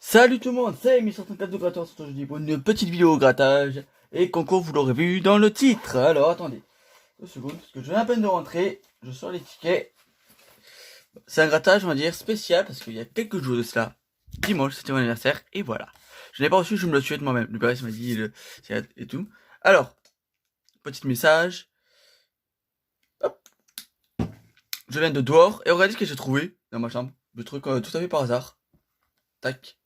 Salut tout le monde, c'est Amy134 de Gratteur, aujourd'hui pour une petite vidéo au grattage et concours, vous l'aurez vu dans le titre. Alors attendez, 2 secondes, parce que je viens à peine de rentrer, je sors les tickets. C'est un grattage, on va dire, spécial, parce qu'il y a quelques jours de cela, dimanche, c'était mon anniversaire, et voilà. Je n'ai pas reçu, je me le suis fait de moi-même, le père m'a dit et tout. Alors, petit message, hop, je viens de dehors, et regardez ce que j'ai trouvé dans ma chambre, le truc tout à fait par hasard. Tac.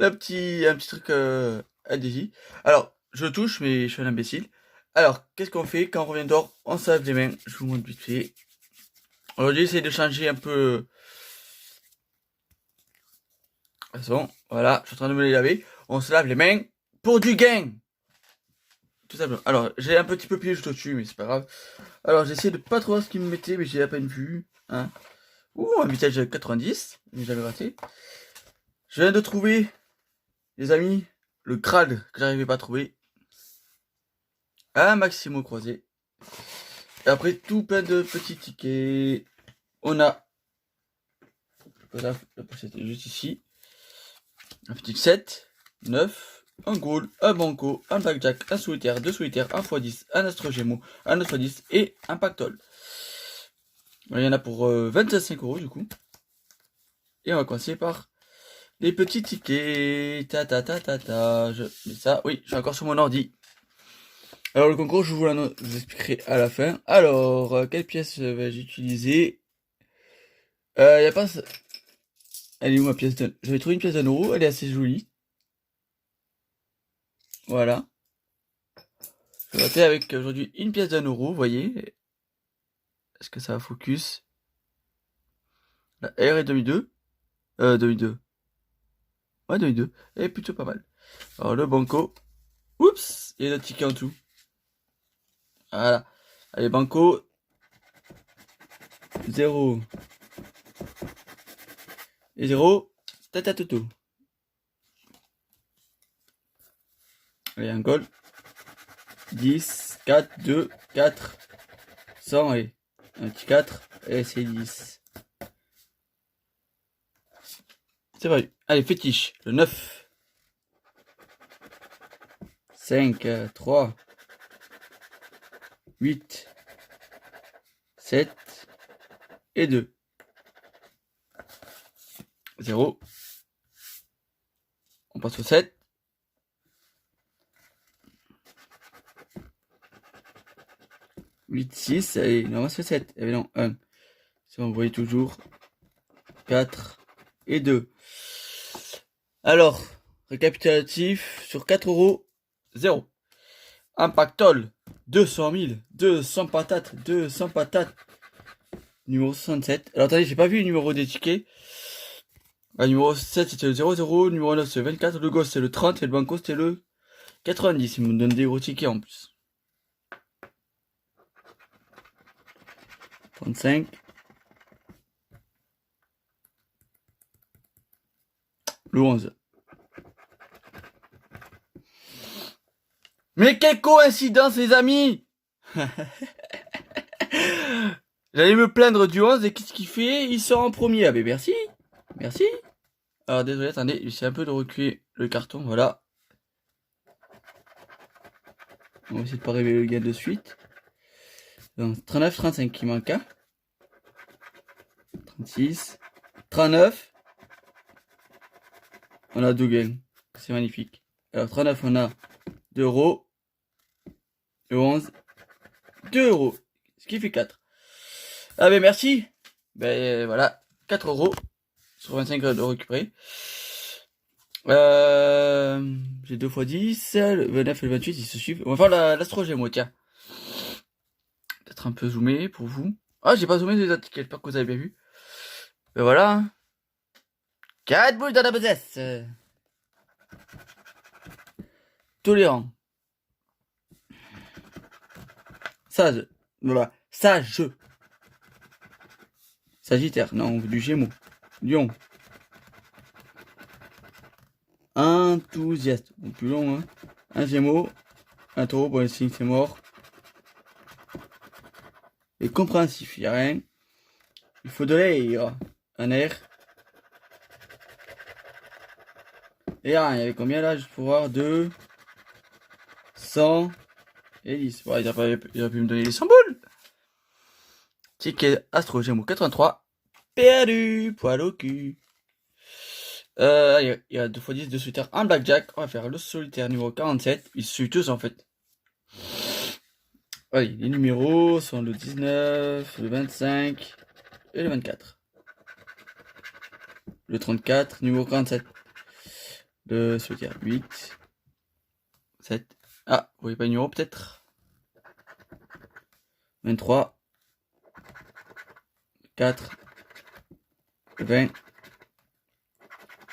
Un petit truc ADJ. Alors, je touche, mais je suis un imbécile. Alors, qu'est-ce qu'on fait quand on revient dehors? On se lave les mains. Je vous montre vite fait. Aujourd'hui, j'essaie de changer un peu. De toute façon, voilà, je suis en train de me les laver. On se lave les mains pour du gain. Tout simplement. Alors, j'ai un petit peu piégé dessus, mais c'est pas grave. Alors, j'essaie de pas trop voir ce qu'il me mettait, mais j'ai à peine vu. Hein. Ouh, un vitesse 90. Mais j'avais raté. Je viens de trouver, les amis, le crâne que j'arrivais pas à trouver. Un Maximo croisé. Et après, tout plein de petits tickets. On a la pochette est juste ici. Un petit 7, 9, un goal, un banco, un blackjack, un solitaire, 2 solitaires, un x10, un astre gémeaux, un autre x10 et un pactole. Il y en a pour 25 € du coup. Et on va commencer par les petits tickets. Je mets ça. Oui, je suis encore sur mon ordi. Alors le concours, je vous expliquerai à la fin. Alors, quelle pièce vais-je utiliser? Y a pas... Elle est où ma pièce de... J'avais trouvé une pièce d'1 €, elle est assez jolie. Voilà. Je vais avec aujourd'hui une pièce d'1 €, vous voyez. Est-ce que ça va focus? La R est demi-2. Demi-2. Ouais, demi-2. Elle est plutôt pas mal. Alors le banco. Oups, il y a notre ticket en tout. Voilà. Allez, banco. 0. Et 0. Tata toto. Allez, un goal. 10, 4, 2, 4. 100 et un petit 4. Et c'est 10. C'est vrai. Allez, fétiche. Le 9. 5, 3. 8. 7. Et 2. 0. On passe au 7. 8, 6. Allez, non, c'est 7. Allez, non, 1. C'est bon, vous voyez toujours. 4 et 2. Alors, récapitulatif, sur 4 €, 0. Un pactole, 200 000, 200 patates, 200 patates. Numéro 67. Alors attendez, j'ai pas vu le numéro des tickets. Le numéro 7 c'était le 00, le numéro 9 c'est le 24, le gosse c'est le 30 et le banco c'était le 90. Il me donne des gros tickets en plus. 35. Le 11. Mais quelle coïncidence les amis. J'allais me plaindre du 11 et qu'est-ce qu'il fait? Il sort en premier. Ah ben merci. Merci. Alors désolé, attendez, j'essaie un peu de reculer le carton, voilà. On va essayer de pas révéler le gain de suite. Donc 39, 35 qui manque un. 36, 39. On a 2 gains. C'est magnifique. Alors 39 on a 2 €. Le 11, 2 €. Ce qui fait 4. Ah ben merci. Ben voilà, 4 € sur 25 de récupérer. J'ai 2 x 10, le 29 et le 28 ils se suivent. On va faire l'astrogémo, tiens. Peut-être un peu zoomé pour vous. Ah, j'ai pas zoomé les autres tickets, j'espère que vous avez bien vu. Ben voilà. 4 boules dans la besace. Tolérant. Sage. Voilà. Sage. Sagittaire. Non, on veut du Gémeaux. Lion. Enthousiaste. Bon, plus long, hein. Un Gémeaux. Un Taureau. Bon, le signe, c'est mort. Et compréhensif. Il n'y a rien. Il faut de l'air. Un air. Et rien, il y avait combien là? Juste pour voir 2, 100 et 10. Ouais, il aurait pu me donner les 100 boules. Ticket Astro Gémeaux 83. Perdu, poil au cul. Il y a 2 x 10 de solitaire, un blackjack. On va faire le solitaire numéro 47. Ils se suivent tous en fait. Allez, les numéros sont le 19, le 25 et le 24. Le 34, numéro 47. Le solitaire 8, 7. Ah, vous voyez pas le numéro peut-être? 23, 4, le 20,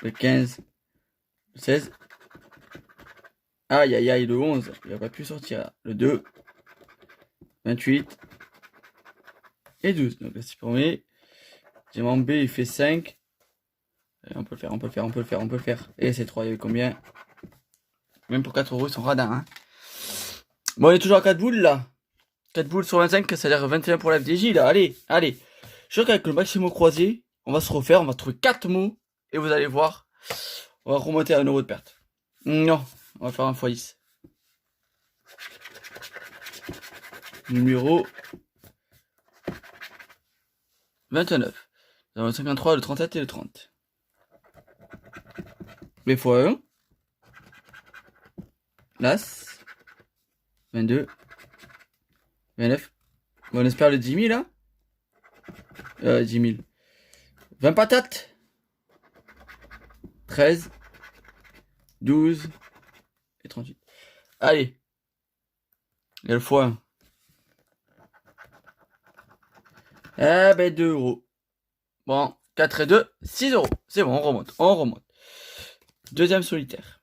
le 15, le 16. Aïe aïe aïe, le 11, il n'a pas pu sortir. Le 2, 28 et 12. Donc là c'est premier. Diamant B il fait 5. Et on peut le faire, on peut le faire, on peut le faire, on peut le faire. Et c'est 3, il y avait combien? Même pour 4 euros, ils sont radins. Hein. Bon, on est toujours à 4 boules là. 4 boules sur 25, ça a l'air 21 pour la FDJ là. Allez, allez. Je crois qu'avec le maximum croisé, on va se refaire, on va trouver 4 mots. Et vous allez voir, on va remonter à 1 euro de perte. Non, on va faire un x10. Numéro 29. Nous avons le 53, le 37 et le 30. B x 1. L'As. 22. 29. Bon, on espère le 10 000 là. 10 000. 20 patates. 13. 12. Et 38. Allez. Il y a le x1. Eh ben 2 euros. Bon, 4 et 2, 6 euros. C'est bon, on remonte, on remonte. Deuxième solitaire.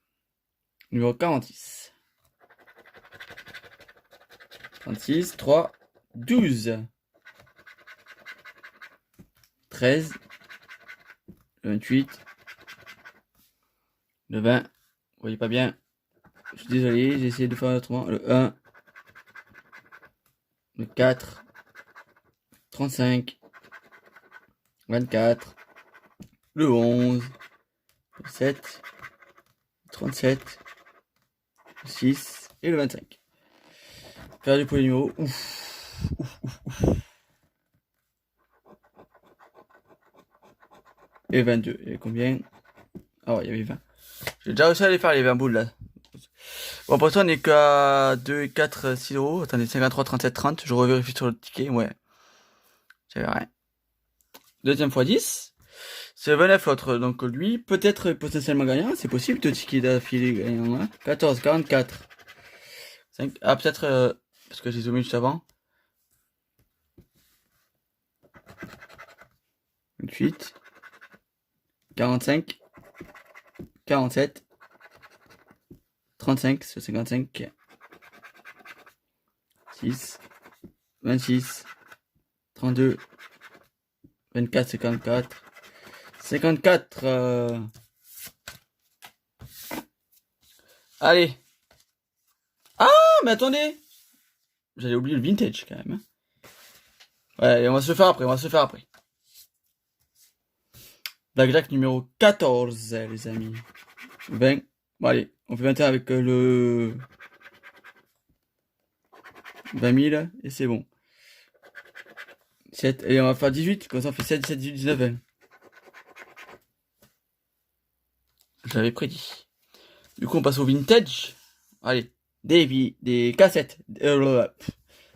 Numéro 46. 36, 3, 12. 13. Le 28. Le 20. Vous voyez pas bien. Je suis désolé, j'ai essayé de faire autrement. Le 1. Le 4. 35. 24. Le 11. Le 7. Le 37. Le 6. Et le 25. Perdu pour les numéros. Ouf. Ouf, ouf, ouf. Et 22. Il y avait combien? Ah ouais, il y avait 20. J'ai déjà réussi à aller faire les 20 boules là. Bon, pour l'instant, on est qu'à 2, 4, 6 euros. Attendez, 53, 37, 30. Je revérifie sur le ticket. Ouais. J'avais rien. Deuxième fois 10. C'est 29 l'autre. Donc lui, peut-être potentiellement gagnant. C'est possible, 2 tickets d'affilée gagnant. Hein. 14, 44. 5. Ah, peut-être parce que j'ai zoomé juste avant. 28. 45. 47. 35, c'est 55. 6. 26. 32. 24, 54. 54. Allez. Ah, mais attendez. J'allais oublier le vintage quand même. Ouais, on va se le faire après, on va se le faire après. Blackjack numéro 14, les amis. 20. Bon, allez, on fait 21 avec le 20 000 et c'est bon. 7, et on va faire 18, comme ça on fait 7, 17, 18, 19, 20. Je l'avais prédit. Du coup, on passe au vintage. Allez, des cassettes.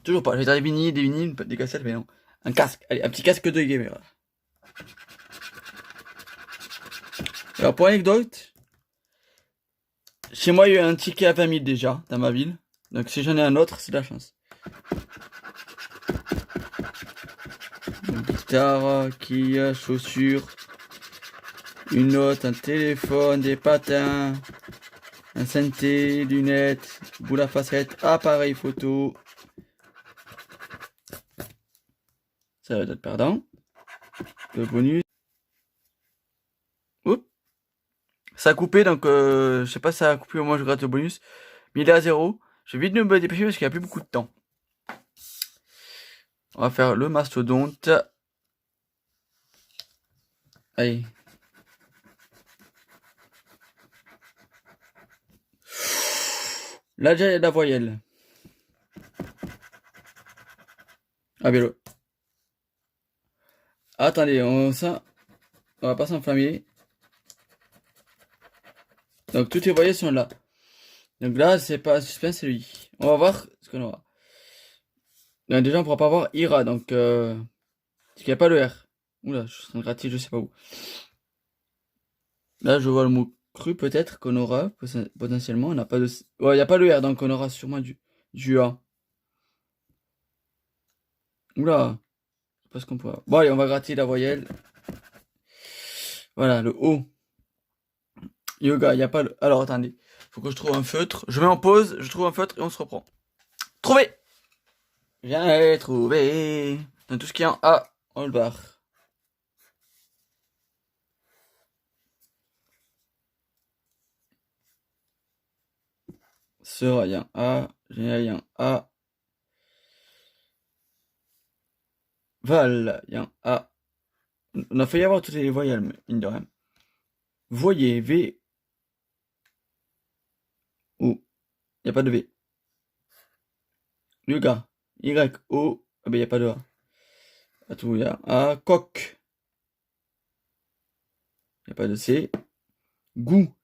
Toujours pas, j'ai des vinyles, des cassettes, mais non. Un casque, allez, un petit casque de gamer. Alors, pour anecdote, chez moi, il y a eu un ticket à 20 000 déjà, dans ma ville. Donc, si j'en ai un autre, c'est de la chance. Une guitare, quilles, chaussures, une note, un téléphone, des patins, un synthé, lunettes, boule à facettes, appareil photo. Ça va être perdant. Le bonus. Oups. Ça a coupé, donc je sais pas si ça a coupé, au moins je gratte le bonus. Mais il est à 0. Je vais vite me dépêcher parce qu'il n'y a plus beaucoup de temps. On va faire le mastodonte. Allez. Là, déjà, il y a de la voyelle. Ah, vélo. Attendez, on va pas s'enflammer. Donc, toutes les voyelles sont là. Donc là, c'est pas suspense, c'est lui. On va voir ce qu'on aura. Donc, déjà, on pourra pas voir Ira, donc parce qu'il n'y a pas le R. Oula, je suis en train de gratter, je sais pas où. Là, je vois le mot cru, peut-être, qu'on aura, potentiellement. On n'a pas de... Ouais, il n'y a pas le R, donc on aura sûrement du A. Oula, je sais pas ce qu'on pourra... Bon, allez, on va gratter la voyelle. Voilà, le O. Yoga, il n'y a pas le... Alors, attendez. Faut que je trouve un feutre. Je mets en pause, je trouve un feutre et on se reprend. Trouvé! J'ai trouvé. Dans tout ce qui est en A, on le barre. Sera, il y a un A. Génial, il y a un A. Val, il y a un A. On a failli avoir toutes les voyelles, mais mine de rien. Voyez, V. O. Il n'y a pas de V. Yoga. Y, O. Ah ben, il n'y a pas de A. À tout, il y a A. Coq. Il n'y a pas de C. Goût.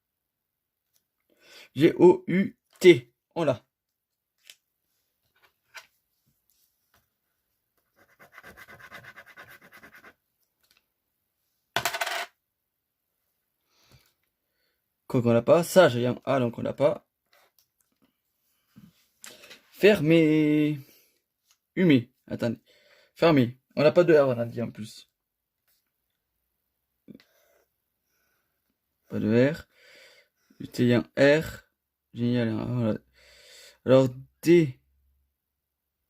G-O-U-T. On l'a. Coq, on l'a pas. Sage, il y a un A, donc on l'a pas. Fermé. Humé. Attendez. Fermé. On n'a pas de R, on a dit en plus. Pas de R. T, il y a un R. Génial. Voilà. Alors, D.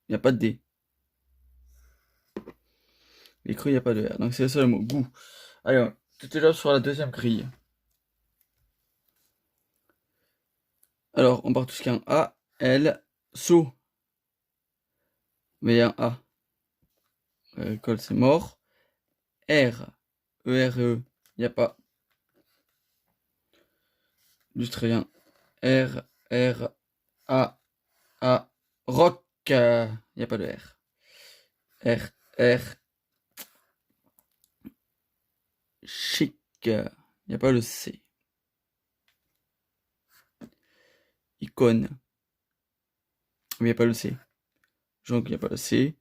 Il n'y a pas de D. Les creux, il n'y a pas de R. Donc, c'est le seul mot. Goût. Allez, tout est là sur la deuxième grille. Alors, on part tout ce qui est un A. L. So. Mais il y a un A. Col, c'est mort. R. E-R-E. Il n'y a pas. Lustrien. R. R. A. A. Rock. Il n'y a pas de R. R. R. Chic. Il n'y a pas le C. Icône. Mais il n'y a pas le C. Donc il n'y a pas le C.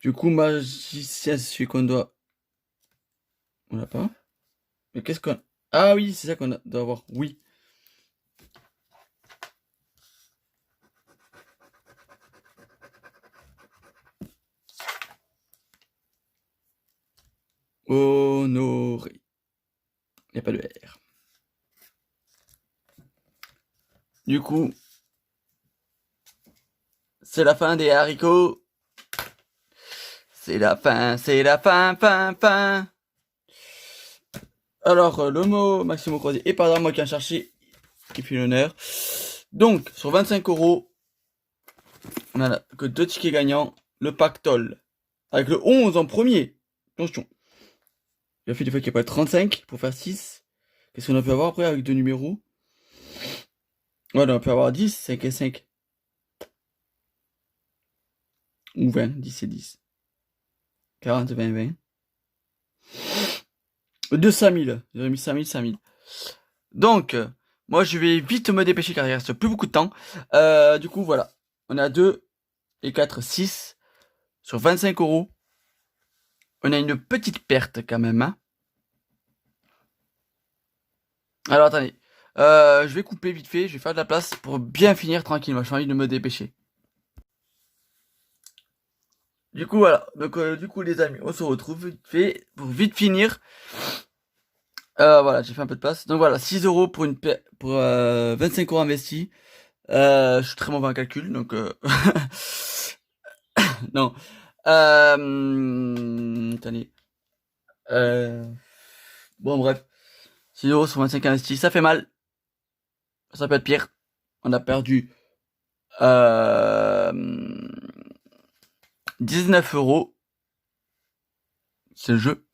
Du coup, magicien, c'est celui qu'on doit. On l'a pas. Mais qu'est-ce qu'on. Ah oui, c'est ça qu'on doit avoir. Oui. Honoré. Il n'y a pas de R. Du coup, c'est la fin des haricots. C'est la fin, fin. Alors, le mot Maximo Croisier et pardon, moi qui ai cherché, qui fait l'honneur. Donc, sur 25 €, on a que 2 tickets gagnants. Le pactole. Avec le 11 en premier. Attention. J'ai fait des fois qu'il n'y a pas 35 pour faire 6. Qu'est-ce qu'on a pu avoir après avec 2 numéros? Ouais, on peut avoir 10, 5 et 5. Ou 20, 10 et 10. 40, 20, 20. 200 000. J'aurais mis 5 000, 5 000. Donc, moi je vais vite me dépêcher car il reste plus beaucoup de temps. Du coup, voilà. On a 2 et 4, 6 sur 25 €. On a une petite perte quand même. Hein. Alors, attendez. Je vais couper vite fait. Je vais faire de la place pour bien finir tranquillement. J'ai envie de me dépêcher. Du coup, voilà. Donc, du coup, les amis, on se retrouve vite fait pour vite finir. Voilà, j'ai fait un peu de place. Donc voilà, 6 € pour 25 € investis. Je suis très mauvais en calcul, donc non. Attendez. Bon, bref. 6 € sur 25 investis, ça fait mal. Ça peut être pire. On a perdu 19 €. C'est le jeu.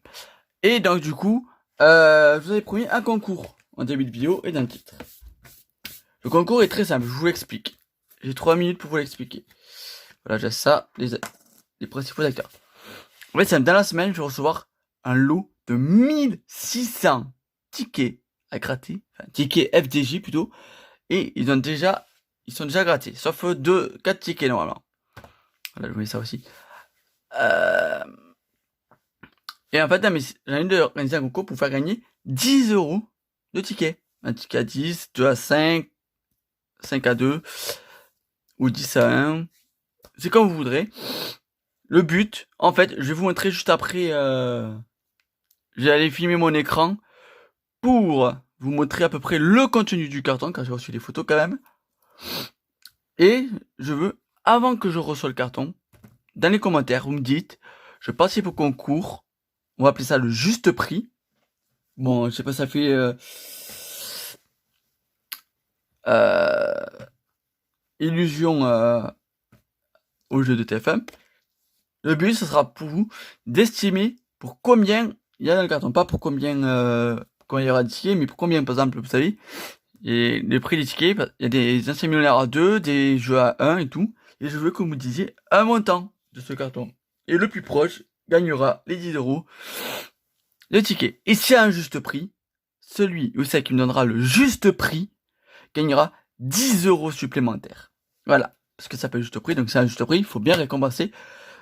Et donc, du coup, je vous avais promis un concours en début de vidéo et dans le titre. Le concours est très simple, je vous l'explique. J'ai 3 minutes pour vous l'expliquer. Voilà, j'ai ça, les principaux acteurs. En fait, dans la semaine, je vais recevoir un lot de 1600 tickets à gratter. Enfin, tickets FDJ plutôt. Et ils sont déjà grattés. Sauf 4 tickets normalement. Voilà, je vous mets ça aussi. Et en fait, j'ai envie d'organiser un concours pour faire gagner 10 € de tickets. Un ticket à 10, 2 à 5, 5 à 2, ou 10 à 1. C'est comme vous voudrez. Le but, en fait, je vais vous montrer juste après. Je vais aller filmer mon écran pour vous montrer à peu près le contenu du carton, car j'ai reçu des photos quand même. Et je veux, avant que je reçoive le carton, dans les commentaires, vous me dites, je participe au concours. On va appeler ça le juste prix. Bon, je sais pas, ça fait illusion au jeu de TF1. Le but, ce sera pour vous d'estimer pour combien il y a dans le carton. Pas pour combien quand il y aura de tickets, mais pour combien, par exemple, vous savez, et les prix des tickets, il y a des anciens millionnaires à 2, des jeux à 1 et tout. Et je veux que vous me disiez un montant de ce carton. Et le plus proche gagnera les 10 € de tickets. Et s'il y a un juste prix, celui ou celle qui me donnera le juste prix gagnera 10 € supplémentaires. Voilà. Parce que ça peut être juste prix, donc c'est un juste prix, il faut bien récompenser.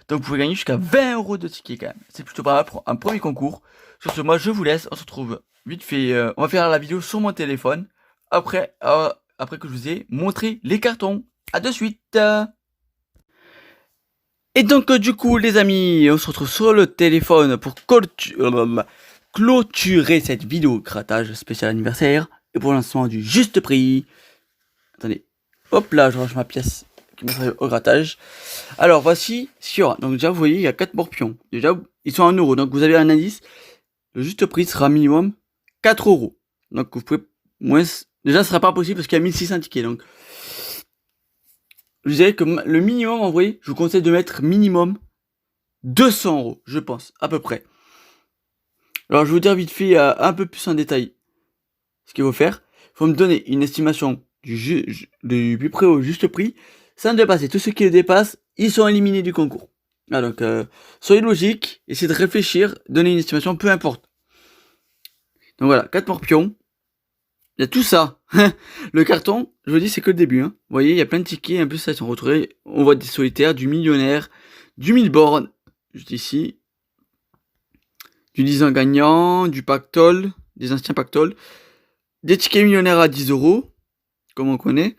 Donc vous pouvez gagner jusqu'à 20 € de tickets quand même. C'est plutôt pas mal pour un premier concours. Sur ce, moi je vous laisse, on se retrouve vite fait. On va faire la vidéo sur mon téléphone. Après que je vous ai montré les cartons. À de suite. Et donc du coup les amis, on se retrouve sur le téléphone pour clôturer cette vidéo grattage spécial anniversaire. Et pour l'instant du juste prix. Attendez, hop là, je range ma pièce qui me sert au grattage. Alors voici ce qu'il y aura. Donc déjà vous voyez, il y a 4 morpions. Déjà ils sont à 1 €. Donc vous avez un indice. Le juste prix sera minimum 4 €. Donc vous pouvez moins. Déjà ce sera pas possible parce qu'il y a 1600 tickets. Donc je dirais que le minimum en vrai, je vous conseille de mettre minimum 200 €, je pense, à peu près. Alors je vais vous dire vite fait un peu plus en détail ce qu'il faut faire. Il faut me donner une estimation du plus près au juste prix, sans dépasser. Tous ceux qui le dépassent, ils sont éliminés du concours. Ah, donc soyez logique, essayez de réfléchir, donnez une estimation, peu importe. Donc voilà, 4 morpions. Il y a tout ça. Le carton, je vous dis, c'est que le début. Hein. Vous voyez, il y a plein de tickets. En plus, ça, ils sont retrouvés. On voit des solitaires, du millionnaire, du 1000 bornes, juste ici. Du 10 ans gagnant, du pactole, des anciens pactoles. Des tickets millionnaires à 10 €, comme on connaît.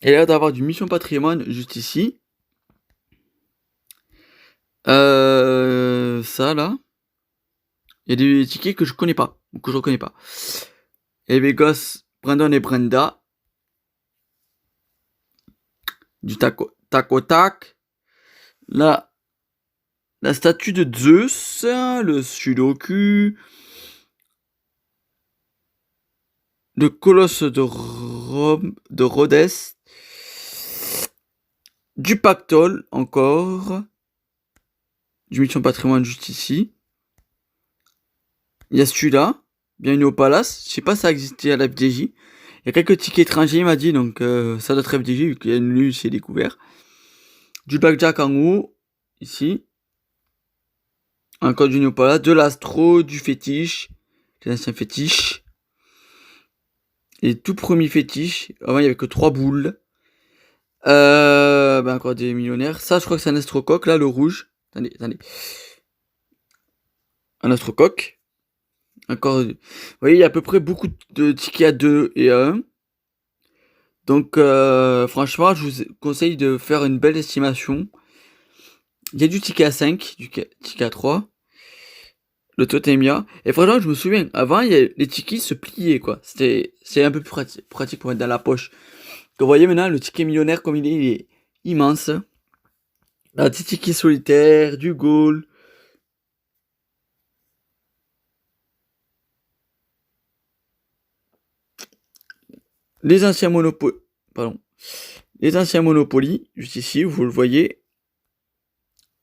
Et là, d'avoir du mission patrimoine juste ici. Ça, là. Il y a des tickets que je connais pas, ou que je reconnais pas. Et Vegas, Brandon et Brenda. Du tac tac. Là, la statue de Zeus, le Sudoku, le colosse de Rhodes, du pactole encore, du mission patrimoine juste ici. Il y a celui-là, bienvenue au palace. Je sais pas si ça existait à la FDJ. Il y a quelques tickets étrangers, il m'a dit, donc ça doit être FDJ vu qu'il y a une lune, c'est découvert. Du blackjack en haut, ici. Encore du New Palace, de l'astro, du fétiche, des anciens fétiches. Et tout premier fétiche, avant il y avait que 3 boules. Encore des millionnaires. Ça, je crois que c'est un astrocoque, là, le rouge. Attendez. Un astrocoque. Encore. Vous voyez, il y a à peu près beaucoup de tickets à 2 et à 1. Donc, franchement, je vous conseille de faire une belle estimation. Il y a du ticket à 5, du ticket à 3. Le Totemia. Et franchement, je me souviens, avant, les tickets se pliaient, quoi. C'est un peu plus pratique pour mettre dans la poche. Vous voyez maintenant, le ticket millionnaire, comme il est immense. Un petit ticket solitaire, du goal. Les anciens Monopoly, juste ici, vous le voyez.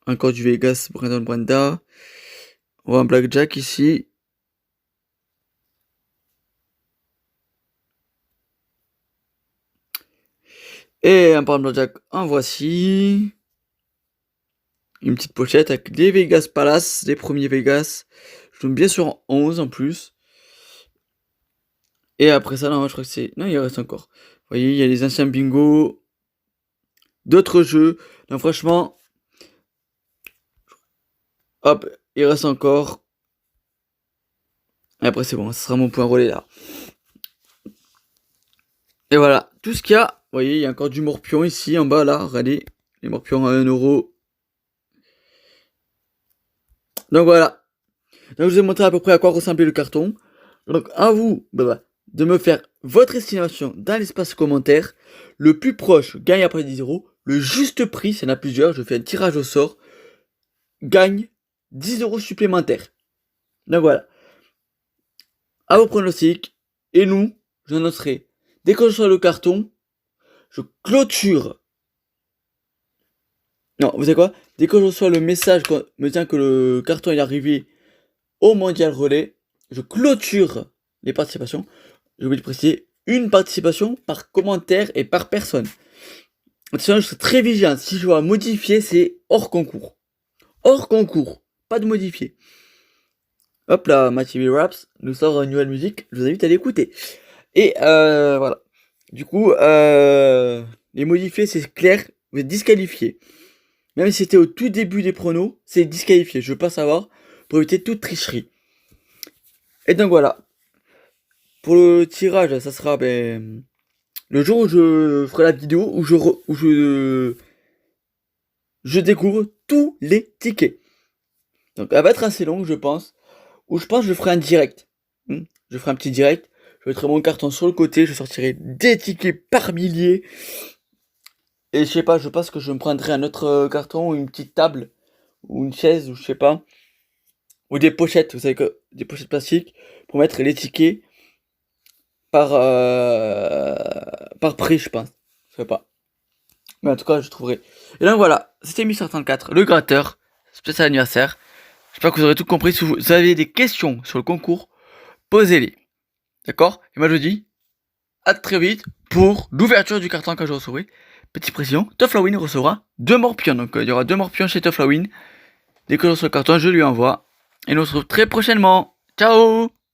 Encore du Vegas, Brandon Branda. On voit un Blackjack ici. Et un Parle Jack, en voici. Une petite pochette avec des Vegas Palace, des premiers Vegas. Je tombe bien sur 11 en plus. Et après ça, non, je crois que c'est... Non, il reste encore. Vous voyez, il y a les anciens bingo. D'autres jeux. Non, franchement... Hop, il reste encore. Et après, c'est bon, ce sera mon point relais là. Et voilà, tout ce qu'il y a. Vous voyez, il y a encore du morpion ici en bas là. Regardez, les morpions à 1€. Donc voilà. Donc je vous ai montré à peu près à quoi ressemblait le carton. Donc à vous de me faire votre estimation dans l'espace commentaire. Le plus proche gagne après 10€. Le juste prix, s'il y en a plusieurs, je fais un tirage au sort, gagne 10€ supplémentaires. Donc voilà. À vos pronostics. Et nous, j'annoncerai. Dès que je reçois le carton, je clôture. Non, vous savez quoi? Dès que je reçois le message me disant que le carton est arrivé au Mondial Relais, je clôture les participations. Je vais préciser une participation par commentaire et par personne. Attention, je serai très vigilant. Si je dois modifier, c'est hors concours. Hors concours. Pas de modifier. Hop là, ma TV Raps nous sort une nouvelle musique. Je vous invite à l'écouter. Et voilà. Du coup, les modifiés, c'est clair. Vous êtes disqualifié. Même si c'était au tout début des pronos, c'est disqualifié. Je veux pas savoir. Pour éviter toute tricherie. Et donc voilà. Pour le tirage, ça sera le jour où je ferai la vidéo où je découvre tous les tickets. Donc elle va être assez longue, je pense. Ou je pense que je ferai un direct. Je ferai un petit direct. Je mettrai mon carton sur le côté. Je sortirai des tickets par milliers. Et je sais pas, je pense que je me prendrai un autre carton ou une petite table. Ou une chaise, ou je sais pas. Ou des pochettes, vous savez que des pochettes plastiques. Pour mettre les tickets par prix, je pense. Je sais pas. Mais en tout cas, je trouverai. Et donc voilà, c'était Mister 34, le gratteur, spécial anniversaire. J'espère que vous aurez tout compris. Si vous avez des questions sur le concours, posez-les. D'accord? Et moi je vous dis à très vite pour l'ouverture du carton que je recevrai. Petite précision, Toflawin recevra 2 morpions. Donc il y aura 2 morpions chez Toflawin. Dès que je reçois le carton, je lui envoie. Et nous on se retrouve très prochainement. Ciao!